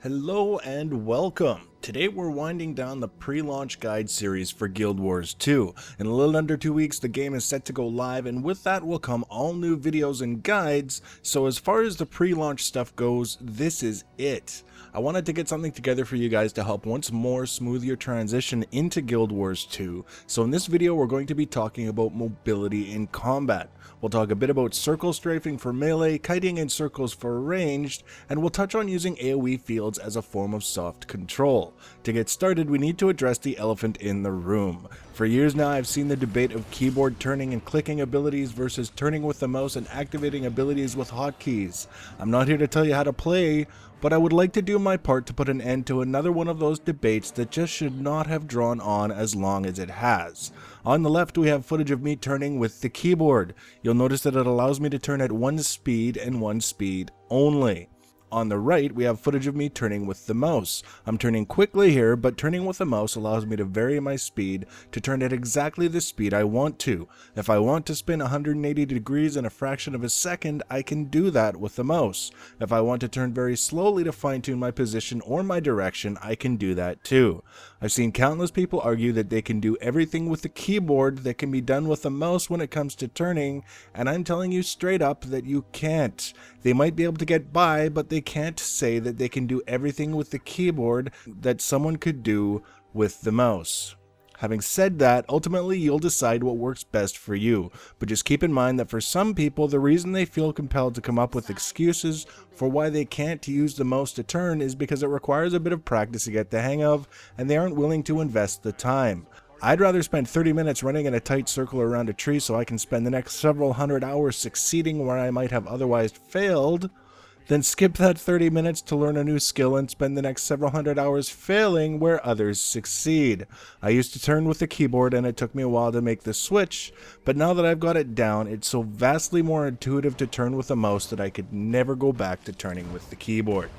Hello and welcome. Today we're winding down the pre-launch guide series for Guild Wars 2. In a little under 2 weeks the game is set to go live, and with that will come all new videos and guides, so as far as the pre-launch stuff goes, this is it. I wanted to get something together for you guys to help once more smooth your transition into Guild Wars 2. So in this video we're going to be talking about mobility in combat. We'll talk a bit about circle strafing for melee, kiting in circles for ranged, and we'll touch on using Aoe Fields as a form of soft control. To get started, we need to address the elephant in the room. For years now I've seen the debate of keyboard turning and clicking abilities versus turning with the mouse and activating abilities with hotkeys. I'm not here to tell you how to play, but I would like to do my part to put an end to another one of those debates that just should not have drawn on as long as it has. On the left we have footage of me turning with the keyboard. You'll notice that it allows me to turn at one speed and one speed only. On the right, we have footage of me turning with the mouse. I'm turning quickly here, but turning with the mouse allows me to vary my speed to turn at exactly the speed I want to. If I want to spin 180 degrees in a fraction of a second, I can do that with the mouse. If I want to turn very slowly to fine-tune my position or my direction, I can do that too. I've seen countless people argue that they can do everything with the keyboard that can be done with the mouse when it comes to turning, and I'm telling you straight up that you can't. They might be able to get by, but they can't say that they can do everything with the keyboard that someone could do with the mouse. Having said that, ultimately you'll decide what works best for you, but just keep in mind that for some people the reason they feel compelled to come up with excuses for why they can't use the mouse to turn is because it requires a bit of practice to get the hang of, and they aren't willing to invest the time. I'd rather spend 30 minutes running in a tight circle around a tree so I can spend the next several hundred hours succeeding where I might have otherwise failed, then skip that 30 minutes to learn a new skill and spend the next several hundred hours failing where others succeed. I used to turn with the keyboard and it took me a while to make the switch, but now that I've got it down, it's so vastly more intuitive to turn with the mouse that I could never go back to turning with the keyboard.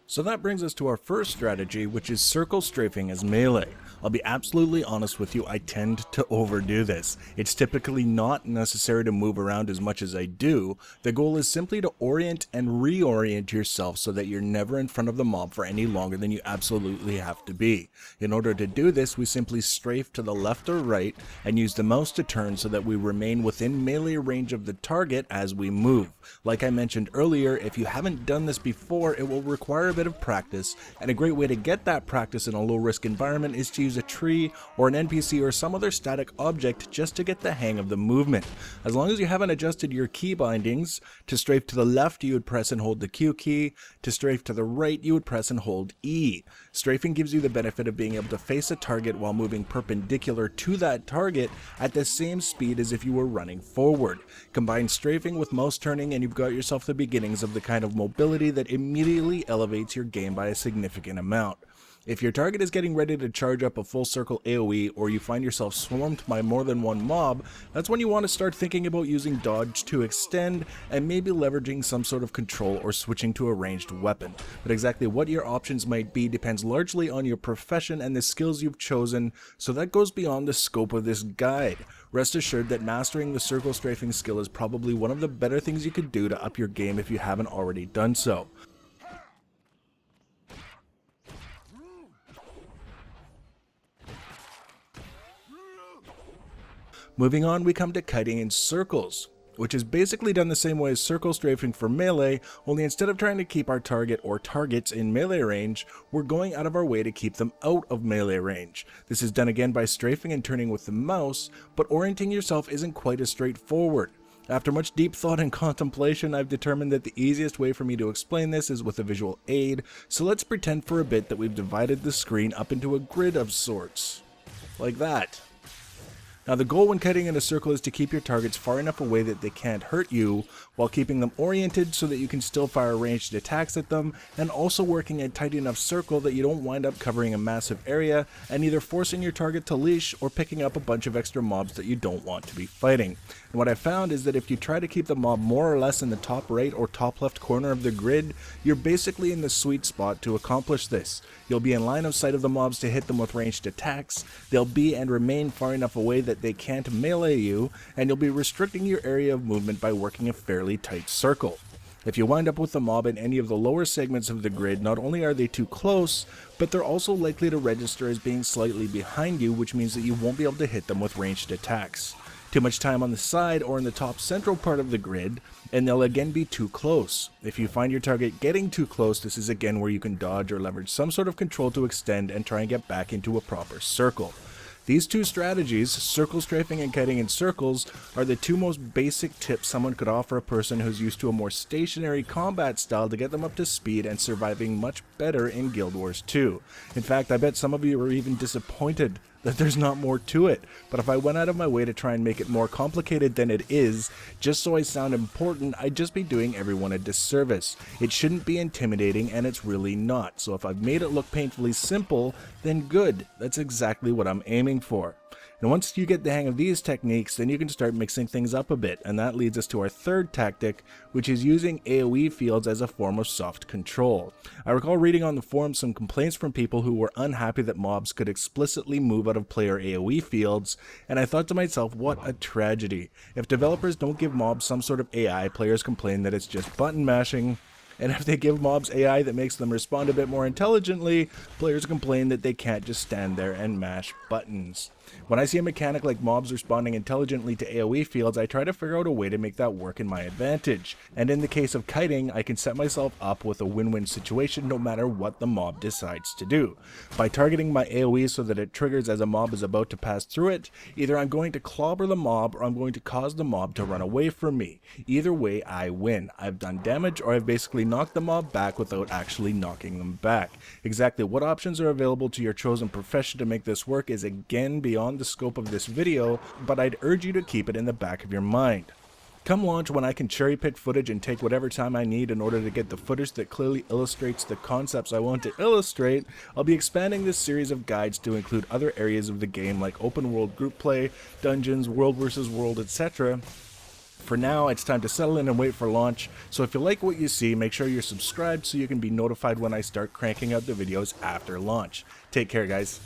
So that brings us to our first strategy, which is circle strafing as melee. I'll be absolutely honest with you, I tend to overdo this. It's typically not necessary to move around as much as I do. The goal is simply to orient and reorient yourself so that you're never in front of the mob for any longer than you absolutely have to be. In order to do this, we simply strafe to the left or right and use the mouse to turn so that we remain within melee range of the target as we move. Like I mentioned earlier, if you haven't done this before, it will require a bit of practice, and a great way to get that practice in a low-risk environment is to use a tree or an NPC or some other static object just to get the hang of the movement. As long as you haven't adjusted your key bindings, to strafe to the left you would press and hold the Q key, to strafe to the right you would press and hold E. Strafing gives you the benefit of being able to face a target while moving perpendicular to that target at the same speed as if you were running forward. Combine strafing with mouse turning and you've got yourself the beginnings of the kind of mobility that immediately elevates your game by a significant amount. If your target is getting ready to charge up a full circle AoE, or you find yourself swarmed by more than one mob, that's when you want to start thinking about using dodge to extend and maybe leveraging some sort of control or switching to a ranged weapon. But exactly what your options might be depends largely on your profession and the skills you've chosen, so that goes beyond the scope of this guide. Rest assured that mastering the circle strafing skill is probably one of the better things you could do to up your game if you haven't already done so. Moving on, we come to kiting in circles, which is basically done the same way as circle strafing for melee, only instead of trying to keep our target or targets in melee range, we're going out of our way to keep them out of melee range. This is done again by strafing and turning with the mouse, but orienting yourself isn't quite as straightforward. After much deep thought and contemplation, I've determined that the easiest way for me to explain this is with a visual aid, so let's pretend for a bit that we've divided the screen up into a grid of sorts. Like that. Now the goal when kiting in a circle is to keep your targets far enough away that they can't hurt you, while keeping them oriented so that you can still fire ranged attacks at them, and also working a tight enough circle that you don't wind up covering a massive area and either forcing your target to leash or picking up a bunch of extra mobs that you don't want to be fighting. And what I found is that if you try to keep the mob more or less in the top right or top left corner of the grid, you're basically in the sweet spot to accomplish this. You'll be in line of sight of the mobs to hit them with ranged attacks, they'll be and remain far enough away that they can't melee you, and you'll be restricting your area of movement by working a fairly tight circle. If you wind up with the mob in any of the lower segments of the grid, not only are they too close, but they're also likely to register as being slightly behind you, which means that you won't be able to hit them with ranged attacks. Too much time on the side or in the top central part of the grid, and they'll again be too close. If you find your target getting too close, this is again where you can dodge or leverage some sort of control to extend and try and get back into a proper circle. These two strategies, circle strafing and kiting in circles, are the two most basic tips someone could offer a person who's used to a more stationary combat style to get them up to speed and surviving much better in Guild Wars 2. In fact, I bet some of you are even disappointed that there's not more to it, but if I went out of my way to try and make it more complicated than it is, just so I sound important, I'd just be doing everyone a disservice. It shouldn't be intimidating, and it's really not, so if I've made it look painfully simple, then good, that's exactly what I'm aiming for. And once you get the hang of these techniques, then you can start mixing things up a bit, and that leads us to our third tactic, which is using Aoe Fields as a form of soft control. I recall reading on the forums some complaints from people who were unhappy that mobs could explicitly move out of player Aoe Fields, and I thought to myself, what a tragedy. If developers don't give mobs some sort of AI, players complain that it's just button mashing. And if they give mobs AI that makes them respond a bit more intelligently, players complain that they can't just stand there and mash buttons. When I see a mechanic like mobs responding intelligently to Aoe fields, I try to figure out a way to make that work in my advantage. And in the case of kiting, I can set myself up with a win-win situation no matter what the mob decides to do. By targeting my Aoe so that it triggers as a mob is about to pass through it, either I'm going to clobber the mob or I'm going to cause the mob to run away from me. Either way, I win. I've done damage or I've basically knocked the mob back without actually knocking them back. Exactly what options are available to your chosen profession to make this work is again beyond the scope of this video, but I'd urge you to keep it in the back of your mind. Come launch, when I can cherry pick footage and take whatever time I need in order to get the footage that clearly illustrates the concepts I want to illustrate, I'll be expanding this series of guides to include other areas of the game like open world group play, dungeons, world versus world, etc. For now, it's time to settle in and wait for launch, so if you like what you see, make sure you're subscribed so you can be notified when I start cranking out the videos after launch. Take care, guys.